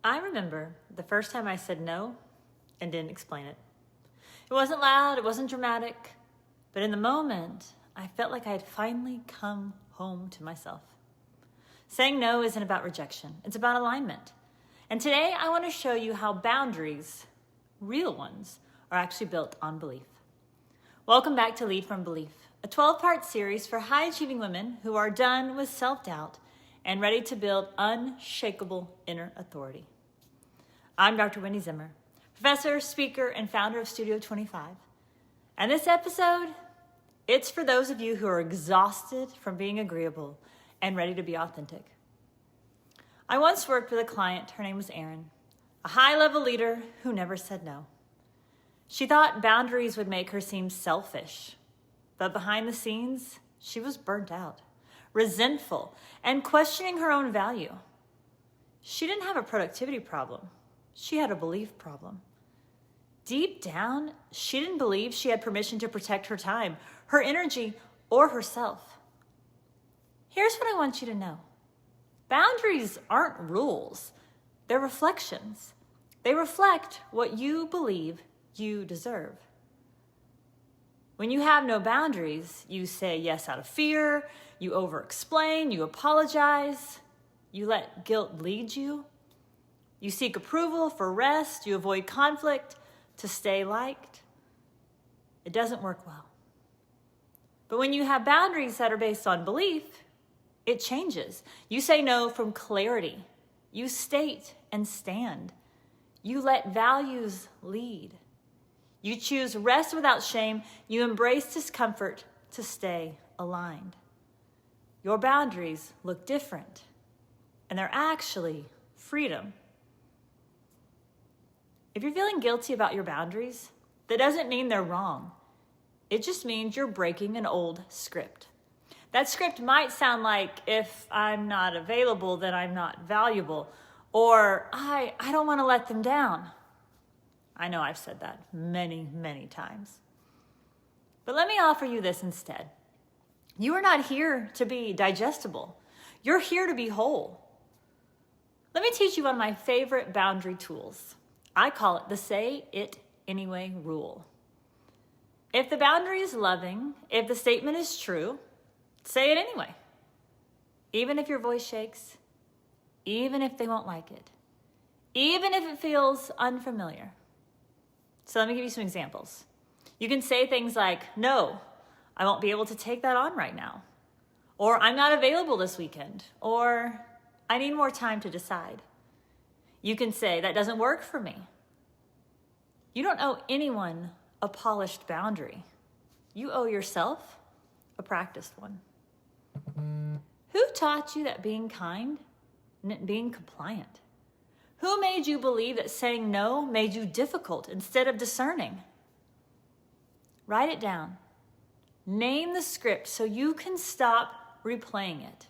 I remember the first time I said no and didn't explain it. It wasn't loud, it wasn't dramatic, but in the moment, I felt like I had finally come home to myself. Saying no isn't about rejection, it's about alignment. And today I want to show you how boundaries, real ones, are actually built on belief. Welcome back to Lead from Belief, a 12-part series for high-achieving women who are done with self-doubt and ready to build unshakable inner authority. I'm Dr. Wendi Zimmer, professor, speaker, and founder of Studio 25. And this episode, it's for those of you who are exhausted from being agreeable and ready to be authentic. I once worked with a client, her name was Erin, a high-level leader who never said no. She thought boundaries would make her seem selfish, but behind the scenes, she was burnt out, resentful, and questioning her own value. She didn't have a productivity problem. She had a belief problem. Deep down, she didn't believe she had permission to protect her time, her energy, or herself. Here's what I want you to know. Boundaries aren't rules. They're reflections. They reflect what you believe you deserve. When you have no boundaries, you say yes out of fear, you over-explain, you apologize, you let guilt lead you. You seek approval for rest, you avoid conflict to stay liked. It doesn't work well. But when you have boundaries that are based on belief, it changes. You say no from clarity. You state and stand. You let values lead. You choose rest without shame. You embrace discomfort to stay aligned. Your boundaries look different, and they're actually freedom. If you're feeling guilty about your boundaries, that doesn't mean they're wrong. It just means you're breaking an old script. That script might sound like, if I'm not available, then I'm not valuable, or I don't want to let them down. I know I've said that many, many times. But let me offer you this instead. You are not here to be digestible. You're here to be whole. Let me teach you one of my favorite boundary tools. I call it the say it anyway rule. If the boundary is loving, if the statement is true, say it anyway. Even if your voice shakes, even if they won't like it, even if it feels unfamiliar. So let me give you some examples. You can say things like, no, I won't be able to take that on right now. Or I'm not available this weekend. Or I need more time to decide. You can say, that doesn't work for me. You don't owe anyone a polished boundary. You owe yourself a practiced one. Who taught you that being kind meant being compliant? Who made you believe that saying no made you difficult instead of discerning? Write it down. Name the script so you can stop replaying it.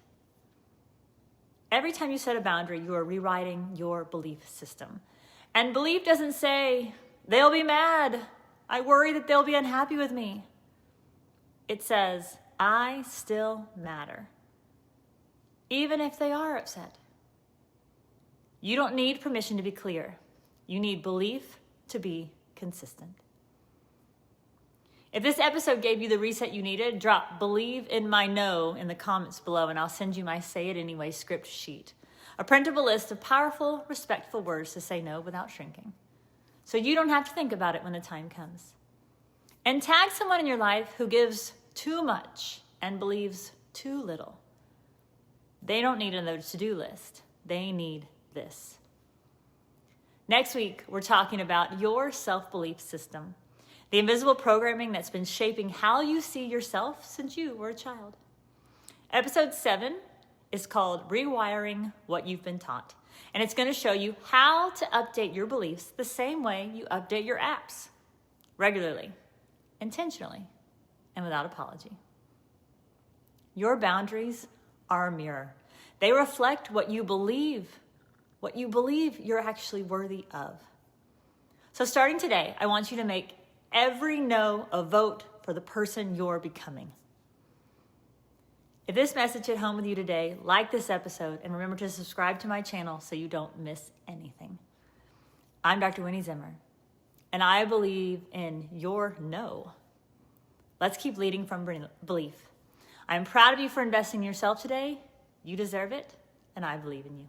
Every time you set a boundary, you are rewriting your belief system. And belief doesn't say, they'll be mad. I worry that they'll be unhappy with me. It says, I still matter, even if they are upset. You don't need permission to be clear. You need belief to be consistent. If this episode gave you the reset you needed, drop believe in my no in the comments below, and I'll send you my Say It Anyway script sheet, a printable list of powerful, respectful words to say no without shrinking, so you don't have to think about it when the time comes. And tag someone in your life who gives too much and believes too little. They don't need another to-do list. They need this. Next week, we're talking about your self-belief system, the invisible programming that's been shaping how you see yourself since you were a child. Episode 7 is called Rewiring What You've Been Taught, and it's going to show you how to update your beliefs the same way you update your apps, regularly, intentionally, and without apology. Your boundaries are a mirror. They reflect what you believe you're actually worthy of. So starting today, I want you to make every no a vote for the person you're becoming. If this message hit home with you today, like this episode and remember to subscribe to my channel so you don't miss anything. I'm Dr. Wendi Zimmer, and I believe in your no. Let's keep leading from belief. I'm proud of you for investing in yourself today. You deserve it, and I believe in you.